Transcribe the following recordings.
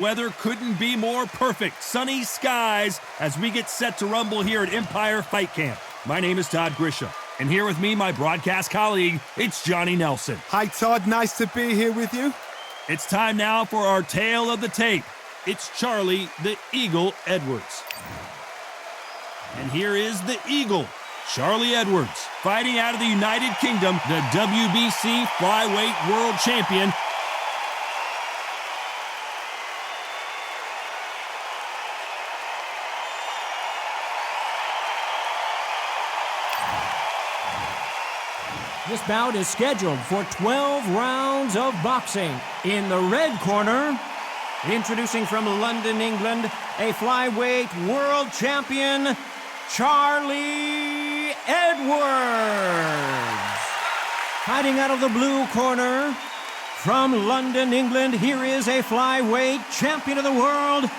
Weather couldn't be more perfect. Sunny skies as we get set to rumble here at Empire Fight Camp. My name is Todd Grisham, and here with me, my broadcast colleague, it's Johnny Nelson. Hi, Todd. Nice to be here with you. It's time now for our tale of the tape. It's Charlie the Eagle Edwards. And here is the Eagle, Charlie Edwards, fighting out of the United Kingdom, the WBC Flyweight World Champion. This bout is scheduled for 12 rounds of boxing. In the red corner, introducing from London, England, a flyweight world champion, Charlie Edwards. Hiding out of the blue corner, from London, England, here is a flyweight champion of the world,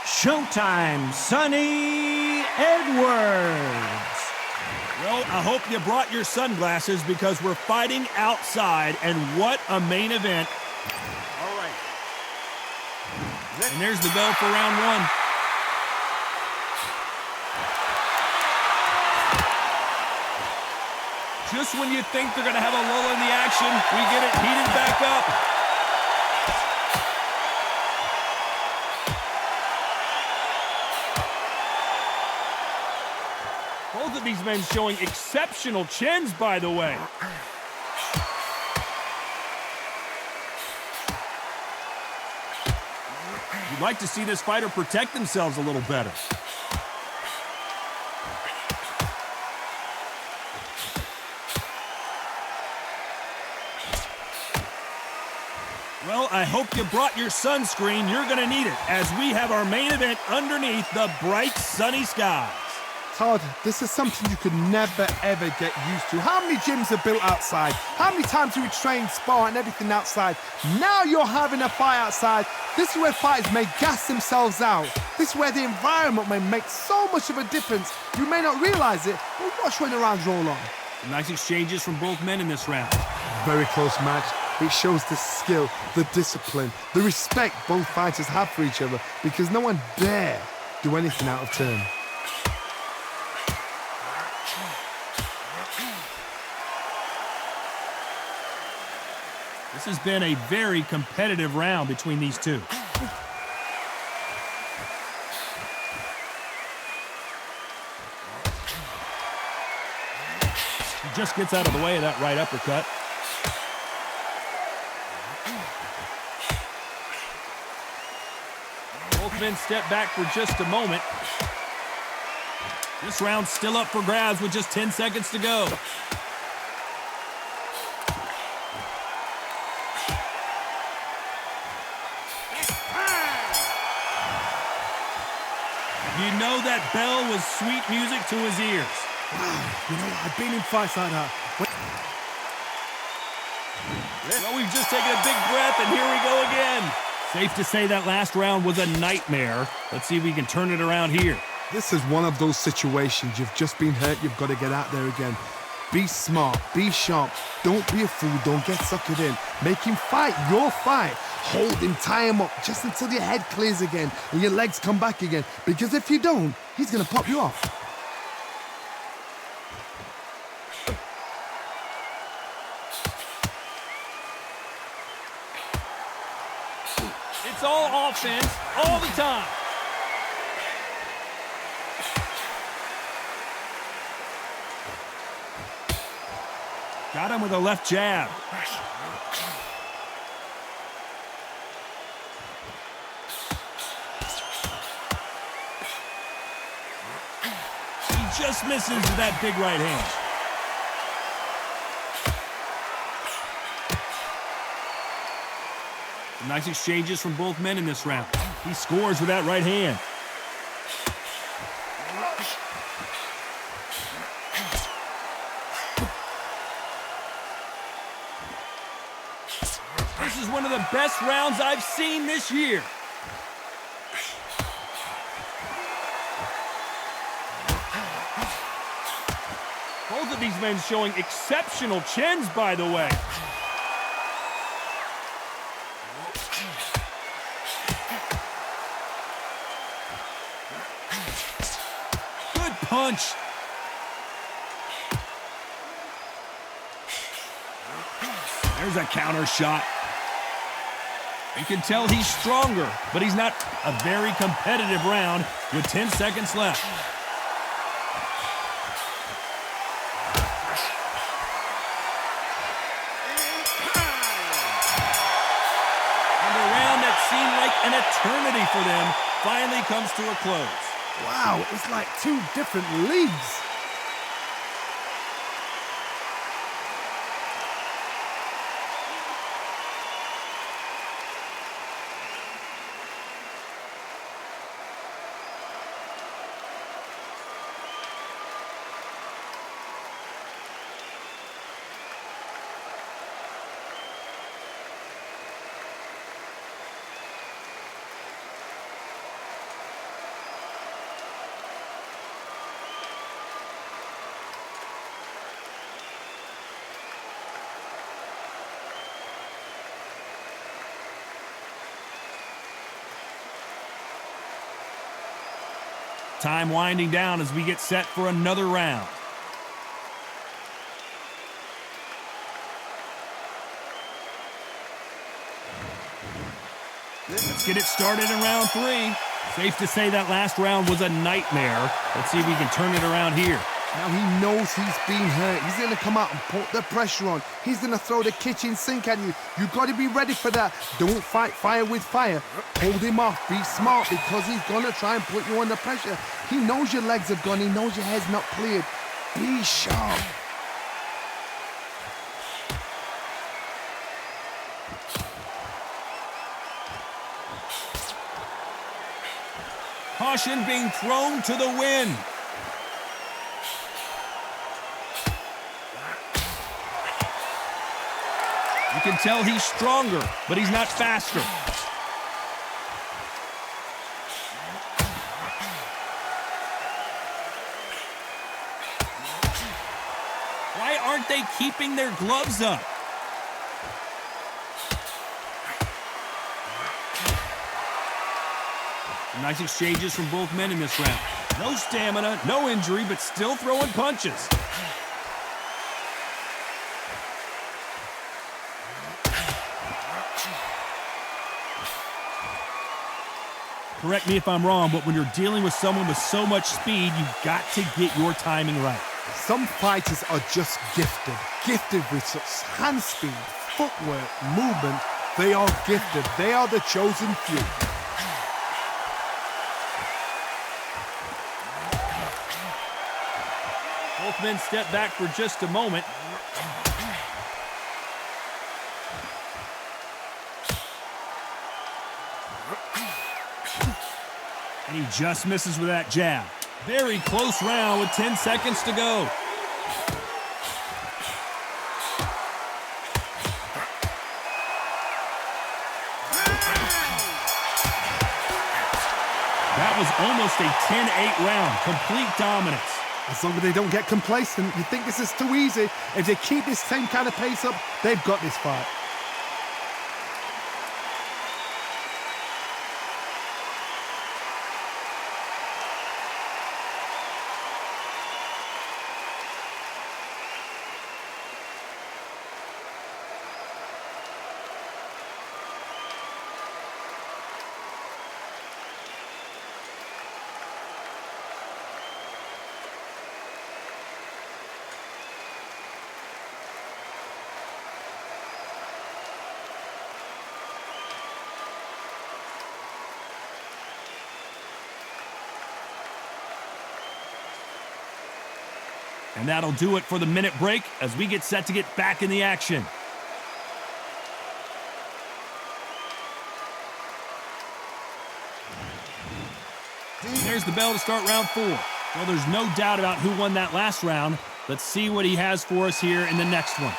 Showtime, Sonny Edwards. Well, I hope you brought your sunglasses because we're fighting outside, and what a main event. All right. And there's the bell for round one. Just when you think they're going to have a lull in the action, we get it heated back up. Both of these men showing exceptional chins, by the way. You'd like to see this fighter protect themselves a little better. Well, I hope you brought your sunscreen. You're going to need it as we have our main event underneath the bright sunny skies. Todd, this is something you could never, ever get used to. How many gyms are built outside? How many times do we train, spar, and everything outside? Now you're having a fight outside. This is where fighters may gas themselves out. This is where the environment may make so much of a difference. You may not realize it, but watch when the rounds roll on. Nice exchanges from both men in this round. Very close match. It shows the skill, the discipline, the respect both fighters have for each other because no one dare do anything out of turn. This has been a very competitive round between these two. He just gets out of the way of that right uppercut. Both men step back for just a moment. This round's still up for grabs with just 10 seconds to go. You know that bell was sweet music to his ears. You know, I've been in fights like that. Well, we've just taken a big breath, and here we go again. Safe to say that last round was a nightmare. Let's see if we can turn it around here. This is one of those situations. You've just been hurt. You've got to get out there again. Be smart. Be sharp. Don't be a fool. Don't get suckered in. Make him fight your fight. Hold him, tie him up just until your head clears again and your legs come back again. Because if you don't, he's going to pop you off. It's all offense all the time. Got him with a left jab. He just misses with that big right hand. Some nice exchanges from both men in this round. He scores with that right hand. This is one of the best rounds I've seen this year. Both of these men showing exceptional chins, by the way. punch. There's a counter shot. You can tell he's stronger, but he's not a very competitive round with 10 seconds left. And a round that seemed like an eternity for them finally comes to a close. Wow, it's like two different leagues. Time winding down as we get set for another round. Let's get it started in round 3. Safe to say that last round was a nightmare. Let's see if we can turn it around here. Now he knows he's been hurt. He's going to come out and put the pressure on. He's going to throw the kitchen sink at you. You've got to be ready for that. Don't fight fire with fire. Hold him off. Be smart because he's going to try and put you under pressure. He knows your legs are gone. He knows your head's not cleared. Be sharp. Caution being thrown to the wind. You can tell he's stronger, but he's not faster. Why aren't they keeping their gloves up? Nice exchanges from both men in this round. No stamina, no injury, but still throwing punches. Correct me if I'm wrong, but when you're dealing with someone with so much speed, you've got to get your timing right. Some fighters are just gifted. Gifted with such hand speed, footwork, movement. They are gifted. They are the chosen few. Both men step back for just a moment. And he just misses with that jab. Very close round with 10 seconds to go. That was almost a 10-8 round. Complete dominance. As long as they don't get complacent, you think this is too easy. If they keep this same kind of pace up, they've got this fight. And that'll do it for the minute break as we get set to get back in the action. There's the bell to start round 4. Well, there's no doubt about who won that last round. Let's see what he has for us here in the next one.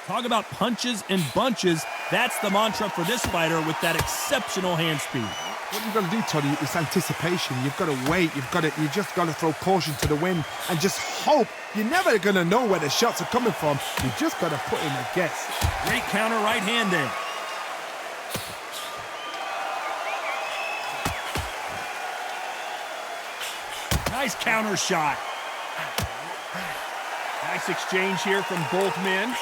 Talk about punches and bunches. That's the mantra for this fighter with that exceptional hand speed. What you've got to do, Toddy, is anticipation. You've got to wait. You just got to throw caution to the wind and just hope. You're never going to know where the shots are coming from. You just got to put in a guess. Great counter right hand there. Nice counter shot. Nice exchange here from both men.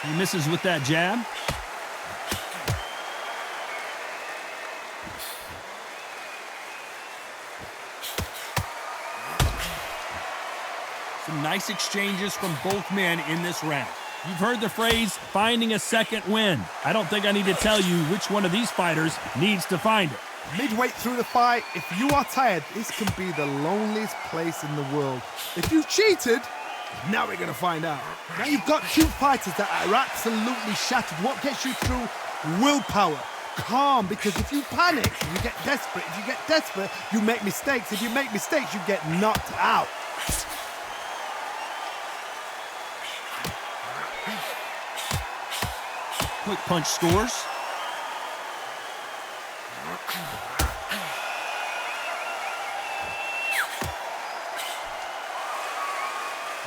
He misses with that jab. Some nice exchanges from both men in this round. You've heard the phrase, finding a second win. I don't think I need to tell you which one of these fighters needs to find it. Midway through the fight, if you are tired, this can be the loneliest place in the world. If you cheated, now we're going to find out. Now you've got two fighters that are absolutely shattered. What gets you through? Willpower. Calm, because if you panic, you get desperate. If you get desperate, you make mistakes. If you make mistakes, you get knocked out. Quick punch scores.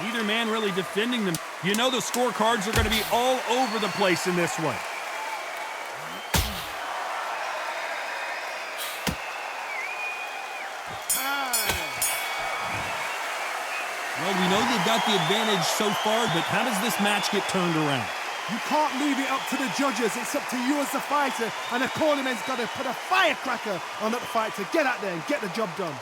Neither man really defending them. You know the scorecards are going to be all over the place in this one. Well, we know they've got the advantage so far, but how does this match get turned around? You can't leave it up to the judges. It's up to you as the fighter, and the cornerman's got to put a firecracker on that fight to get out there and get the job done.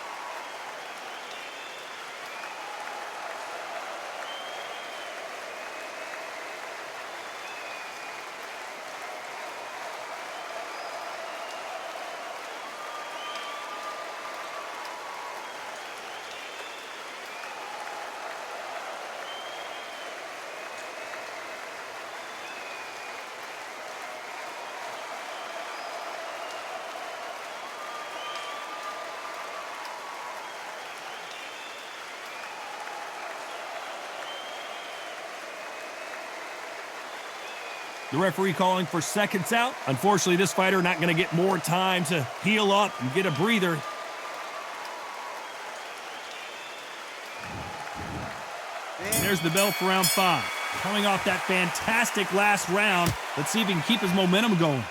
The referee calling for seconds out. Unfortunately, this fighter not going to get more time to heal up and get a breather. There's the bell for round 5. Coming off that fantastic last round, let's see if he can keep his momentum going.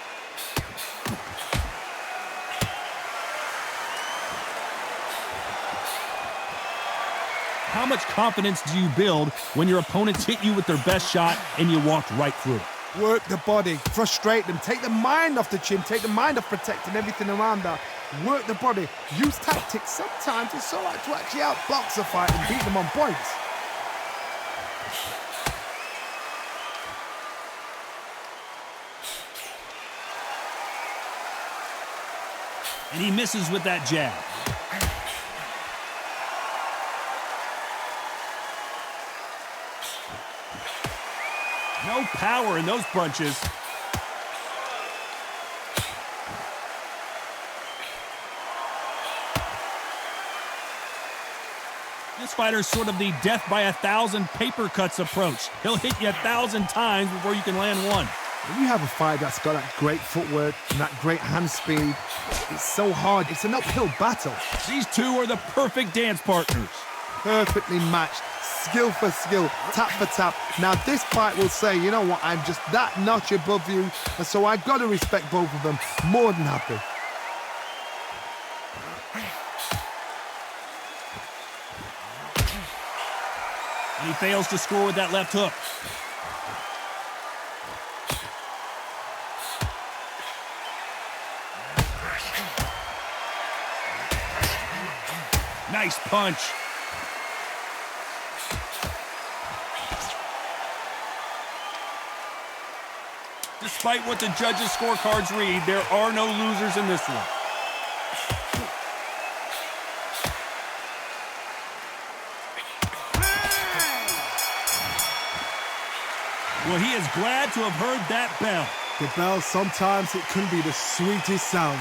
How much confidence do you build when your opponents hit you with their best shot and you walked right through it? Work the body, frustrate them, take the mind off the chin, take the mind off protecting everything around that. Work the body, use tactics. Sometimes it's so hard to actually outbox a fight and beat them on points. And he misses with that jab. No power in those punches. This fighter's sort of the death by 1,000 paper cuts approach. He'll hit you 1,000 times before you can land one. When you have a fight that's got that great footwork and that great hand speed, it's so hard. It's an uphill battle. These two are the perfect dance partners. Perfectly matched. Skill for skill, tap for tap. Now this fight will say, you know what, I'm just that notch above you, and so I've got to respect both of them. More than happy. And he fails to score with that left hook. Nice punch. Despite what the judges' scorecards read, there are no losers in this one. Well, he is glad to have heard that bell. The bell, sometimes it can be the sweetest sound.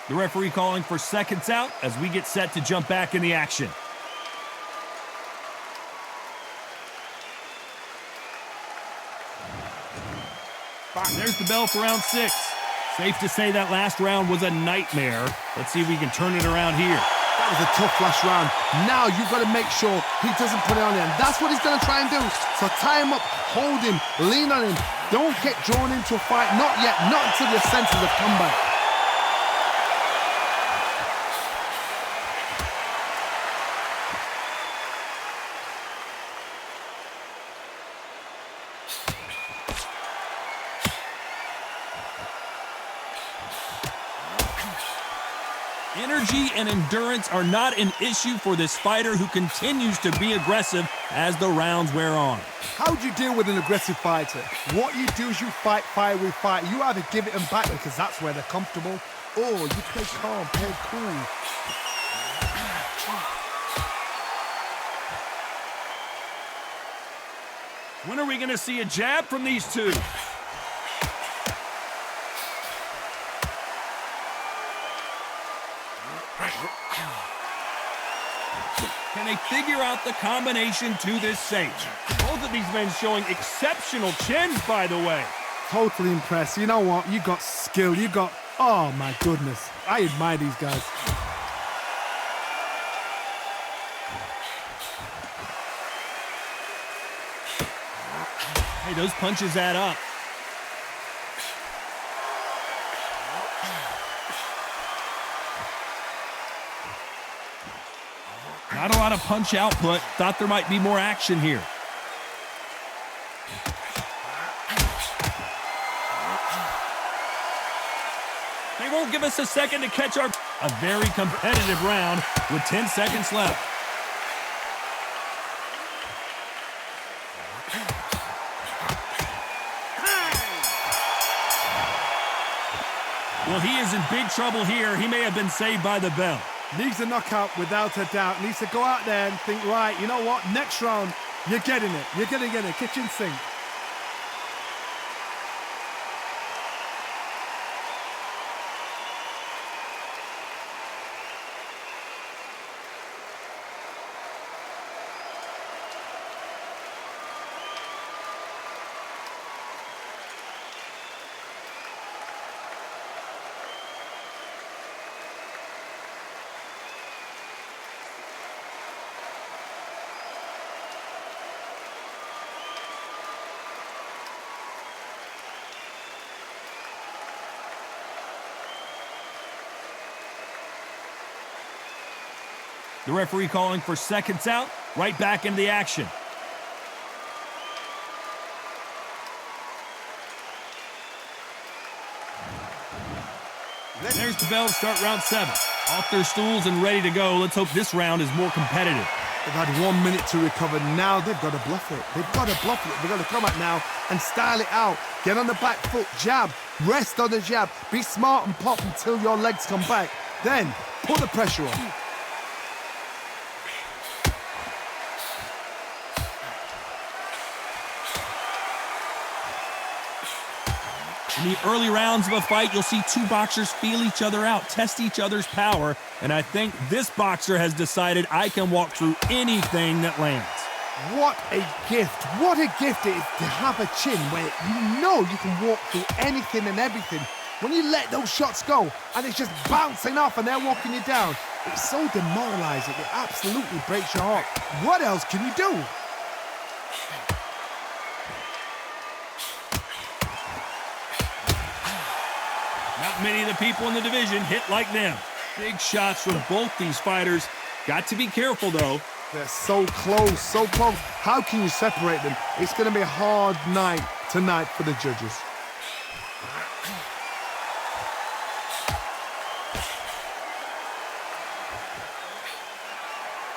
The referee calling for seconds out as we get set to jump back in the action. There's the bell for round 6. Safe to say that last round was a nightmare. Let's see if we can turn it around here. That was a tough last round. Now you've got to make sure he doesn't put it on him. That's what he's going to try and do. So tie him up, hold him, lean on him. Don't get drawn into a fight. Not yet. Not until your senses have come back. Energy and endurance are not an issue for this fighter who continues to be aggressive as the rounds wear on. How do you deal with an aggressive fighter? What you do is you fight fire with fire. You either give it them back because that's where they're comfortable, or you play calm, play cool. When are we going to see a jab from these two? Can they figure out the combination to this sage? Both of these men showing exceptional chins, by the way. Totally impressed. You know what? You got skill. You got... Oh, my goodness. I admire these guys. Hey, those punches add up. Not a lot of punch output. Thought there might be more action here. They won't give us a second to catch our... A very competitive round with 10 seconds left. Well, he is in big trouble here. He may have been saved by the bell. Needs a knockout without a doubt. Needs to go out there and think, right, you know what? Next round, you're getting it. You're going to get it. Kitchen sink. The referee calling for seconds out, right back into the action. There's the bell to start round 7. Off their stools and ready to go. Let's hope this round is more competitive. They've had 1 minute to recover. Now they've got to bluff it. They've got to bluff it. They've got to come out now and style it out. Get on the back foot, jab, rest on the jab. Be smart and pop until your legs come back. Then put the pressure on. In the early rounds of a fight, you'll see two boxers feel each other out, test each other's power, and I think this boxer has decided I can walk through anything that lands. What a gift. What a gift it is to have a chin where you know you can walk through anything and everything. When you let those shots go and it's just bouncing off and they're walking you down, it's so demoralizing. It absolutely breaks your heart. What else can you do? Not many of the people in the division hit like them. Big shots from both these fighters. Got to be careful, though. They're so close, so close. How can you separate them? It's going to be a hard night tonight for the judges.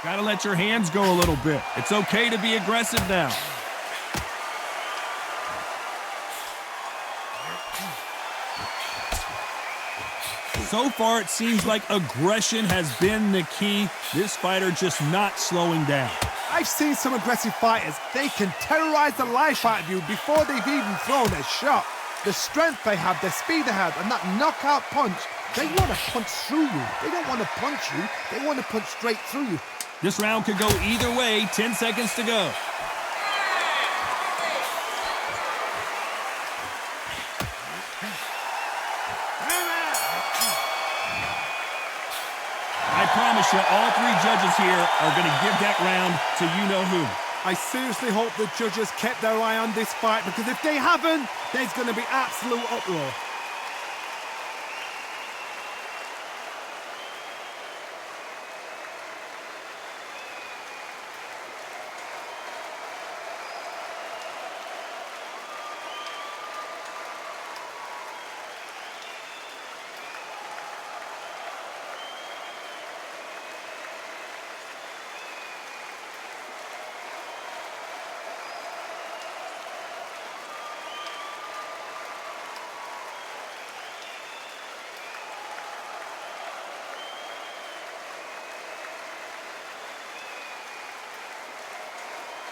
Gotta let your hands go a little bit. It's okay to be aggressive now. So far, it seems like aggression has been the key. This fighter just not slowing down. I've seen some aggressive fighters. They can terrorize the life out of you before they've even thrown a shot. The strength they have, the speed they have, and that knockout punch They want to punch through you. They don't want to punch you. They want to punch straight through you. This round could go either way. 10 seconds to go. I promise you, all three judges here are going to give that round to you-know-who. I seriously hope the judges kept their eye on this fight, because if they haven't, there's going to be absolute uproar.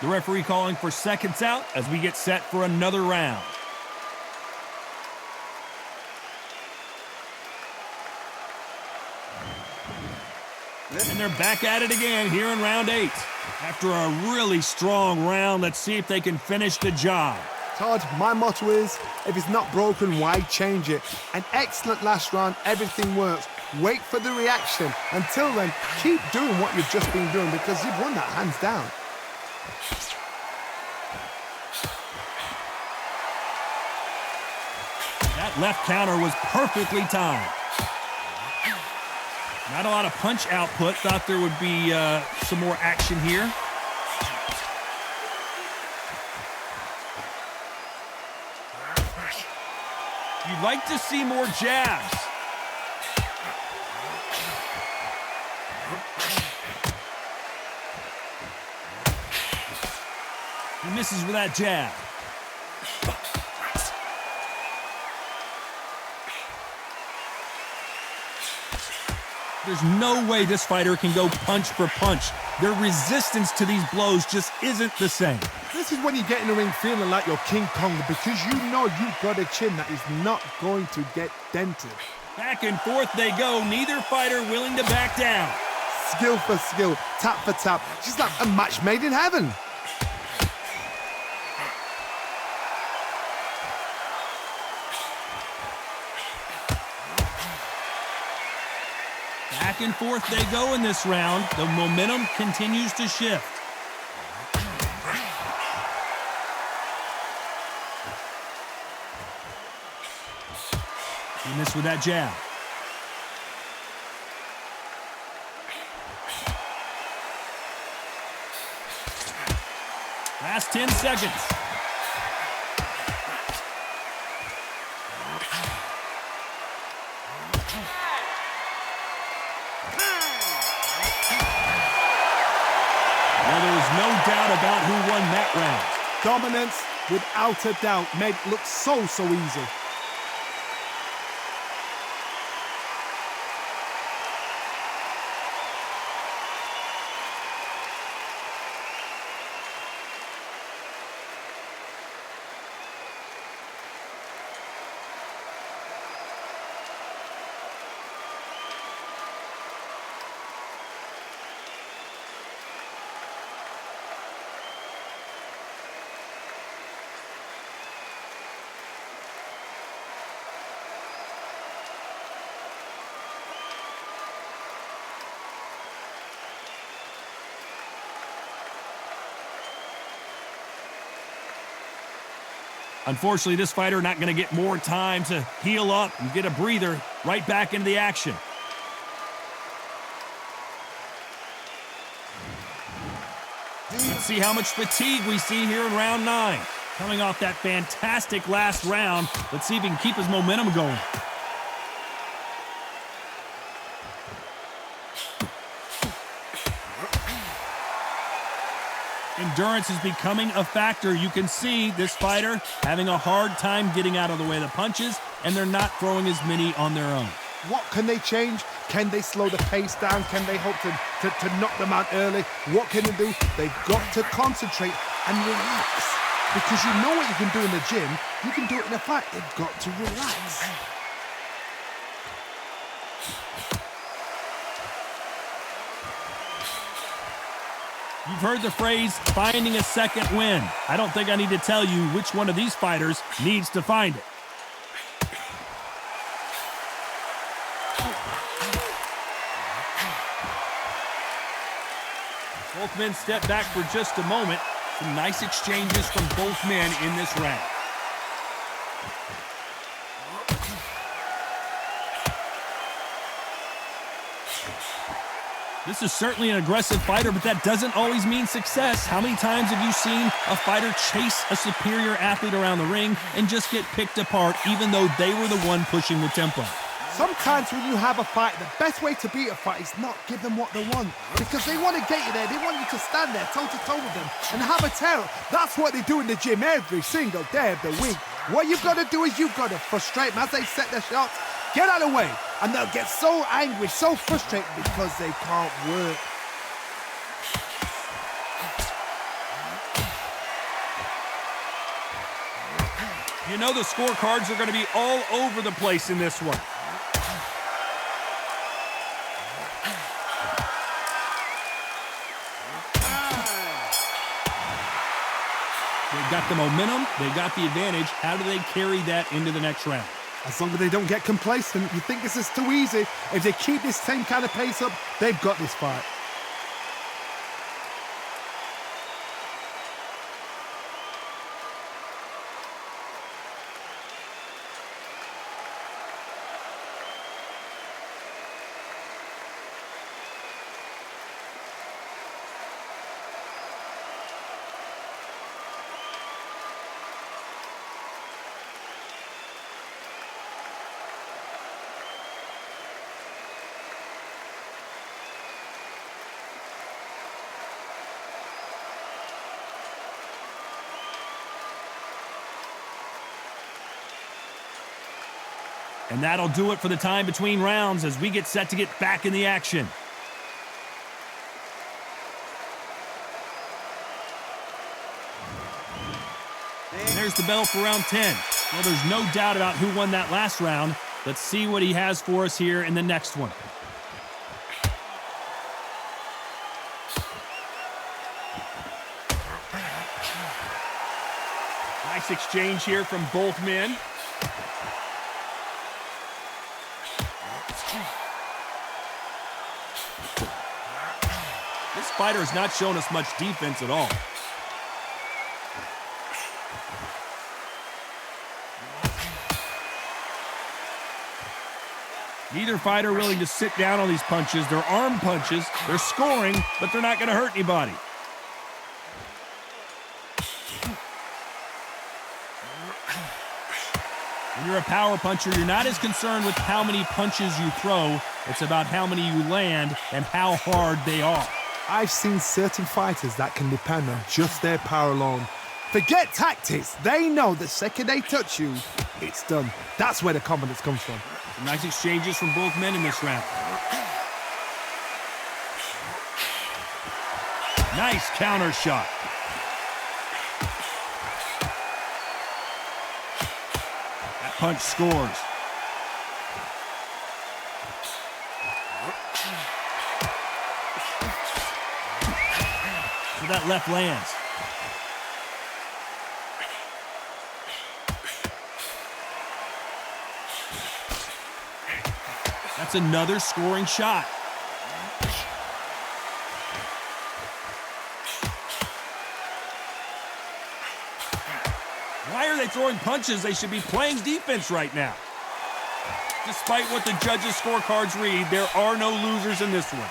The referee calling for seconds out as we get set for another round. And they're back at it again here in round 8. After a really strong round, let's see if they can finish the job. Todd, my motto is, if it's not broken, why change it? An excellent last round, everything works. Wait for the reaction. Until then, keep doing what you've just been doing, because you've won that hands down. That left counter was perfectly timed. Not a lot of punch output. Thought there would be some more action here. You'd like to see more jabs. He misses with that jab. There's no way this fighter can go punch for punch. Their resistance to these blows just isn't the same. This is when you get in the ring feeling like you're King Kong, because you know you've got a chin that is not going to get dented. Back and forth they go, neither fighter willing to back down. Skill for skill, tap for tap, just like a match made in heaven. Back and forth they go in this round. The momentum continues to shift. He missed with that jab. Last 10 seconds. Well, there was no doubt about who won that round. Dominance, without a doubt, made it look so easy. Unfortunately, this fighter not going to get more time to heal up and get a breather. Right back into the action. Let's see how much fatigue we see here in round 9. Coming off that fantastic last round, let's see if he can keep his momentum going. Endurance is becoming a factor. You can see this fighter having a hard time getting out of the way of the punches, and they're not throwing as many on their own. What can they change? Can they slow the pace down? Can they hope to knock them out early? What can they do? They've got to concentrate and relax. Because you know what you can do in the gym, you can do it in a fight. They've got to relax. You've heard the phrase, finding a second win. I don't think I need to tell you which one of these fighters needs to find it. Both men step back for just a moment. Some nice exchanges from both men in this round. This is certainly an aggressive fighter, but that doesn't always mean success. How many times have you seen a fighter chase a superior athlete around the ring and just get picked apart even though they were the one pushing the tempo? Sometimes when you have a fight, the best way to beat a fight is not give them what they want. Because they want to get you there. They want you to stand there toe-to-toe with them and have a tear. That's what they do in the gym every single day of the week. What you've got to do is you've got to frustrate them as they set their shots. Get out of the way. And they'll get so angry, so frustrated because they can't work. You know the scorecards are going to be all over the place in this one. They've got the momentum, they've got the advantage. How do they carry that into the next round? As long as they don't get complacent, you think this is too easy. If they keep this same kind of pace up, they've got this fight. And that'll do it for the time between rounds as we get set to get back in the action. And there's the bell for round 10. Well, there's no doubt about who won that last round. Let's see what he has for us here in the next one. Nice exchange here from both men. This fighter has not shown us much defense at all. Neither fighter willing to sit down on these punches. They're arm punches. They're scoring, but they're not going to hurt anybody. When you're a power puncher, you're not as concerned with how many punches you throw. It's about how many you land and how hard they are. I've seen certain fighters that can depend on just their power alone. Forget tactics. They know the second they touch you, it's done. That's where the confidence comes from. Some nice exchanges from both men in this round. Nice counter shot. That punch scores. So that left lands. That's another scoring shot. Why are they throwing punches? They should be playing defense right now. Despite what the judges' scorecards read, there are no losers in this one.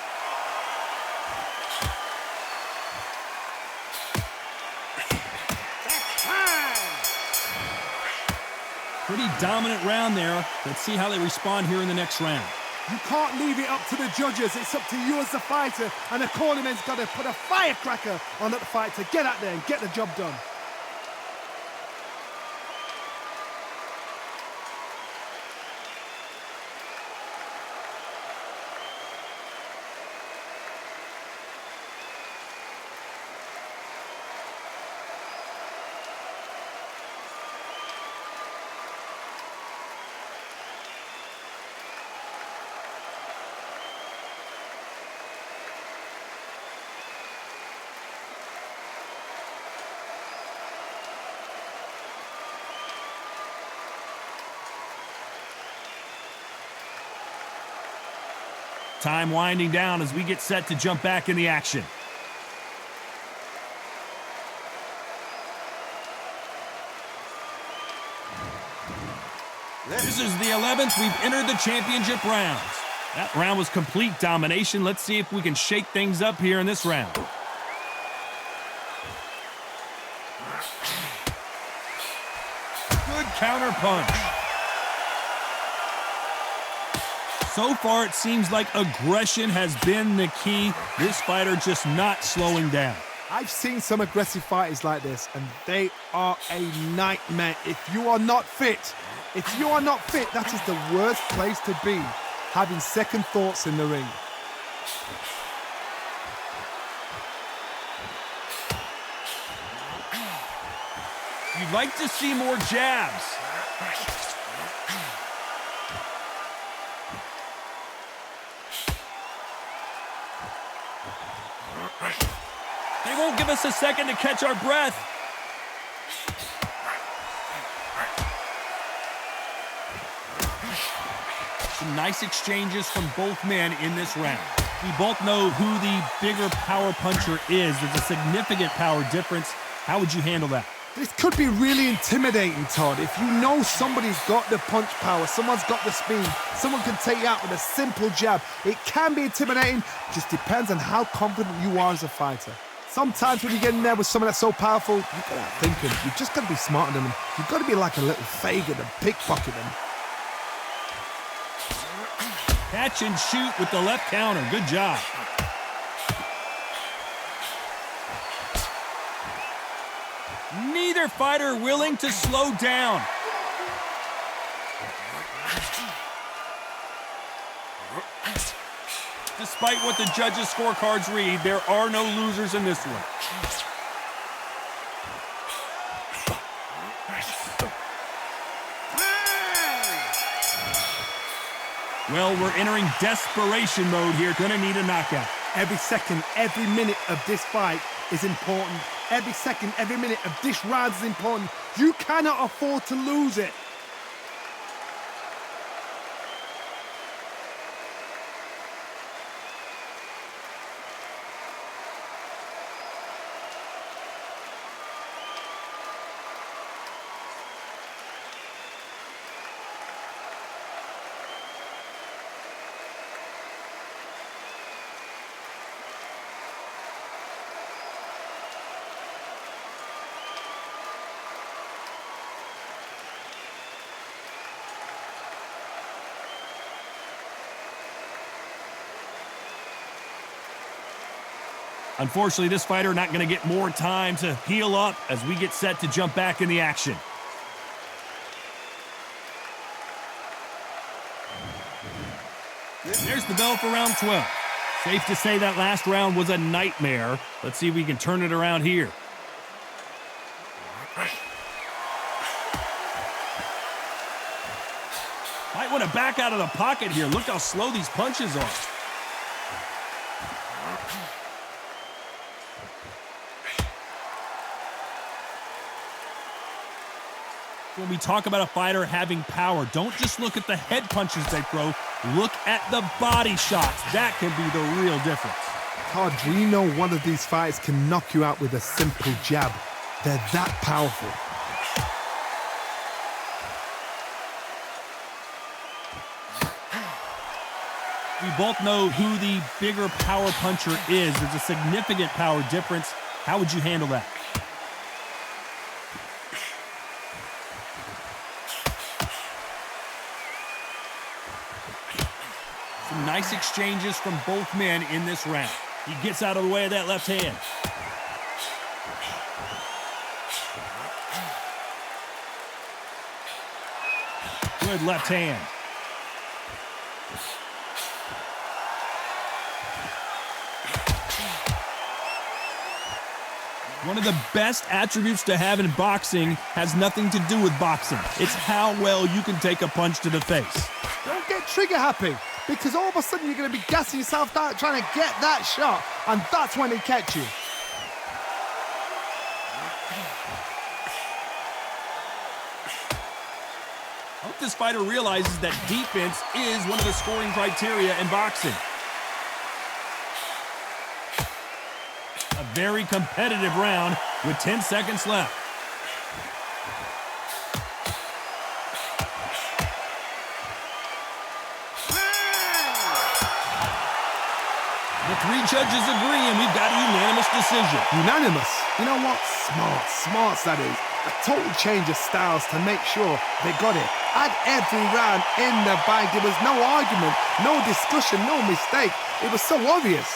Pretty dominant round there. Let's see how they respond here in the next round. You can't leave it up to the judges. It's up to you as the fighter. And the cornerman's got to put a firecracker on that fight to get out there and get the job done. Time winding down as we get set to jump back in the action. This is the 11th we've entered the championship rounds. That round was complete domination. Let's see if we can shake things up here in this round. Good counter punch. So far, it seems like aggression has been the key. This fighter just not slowing down. I've seen some aggressive fighters like this, and they are a nightmare. If you are not fit, that is the worst place to be, having second thoughts in the ring. You'd like to see more jabs. They won't give us a second to catch our breath. Some nice exchanges from both men in this round. We both know who the bigger power puncher is. There's a significant power difference. How would you handle that? This could be really intimidating, Todd. If you know somebody's got the punch power, someone's got the speed, someone can take you out with a simple jab, it can be intimidating. Just depends on how confident you are as a fighter. Sometimes when you get in there with someone that's so powerful, you've got to think him. You've just got to be smarter than them. You've got to be like a little faggot and pickpocket them. Catch and shoot with the left counter. Good job. Neither fighter willing to slow down. Despite what the judges' scorecards read, there are no losers in this one. Well, we're entering desperation mode here. Gonna need a knockout. Every second, every minute of this fight is important. Every second, every minute of this round is important. You cannot afford to lose it. Unfortunately, this fighter not going to get more time to heal up as we get set to jump back in the action. There's the bell for round 12. Safe to say that last round was a nightmare. Let's see if we can turn it around here. Might want to back out of the pocket here. Look how slow these punches are. When we talk about a fighter having power, don't just look at the head punches they throw. Look at the body shots. That can be the real difference. Todd, we know one of these fighters can knock you out with a simple jab. They're that powerful. We both know who the bigger power puncher is. There's a significant power difference. How would you handle that? Some nice exchanges from both men in this round. He gets out of the way of that left hand. Good left hand. One of the best attributes to have in boxing has nothing to do with boxing. It's how well you can take a punch to the face. Don't get trigger happy, because all of a sudden you're going to be gassing yourself out trying to get that shot, and that's when they catch you. I hope this fighter realizes that defense is one of the scoring criteria in boxing. A very competitive round with 10 seconds left. The 3 judges agree, and we've got a unanimous decision. Unanimous. You know what? Smarts that is. A total change of styles to make sure they got it. Had every round in the bag. There was no argument, no discussion, no mistake. It was so obvious.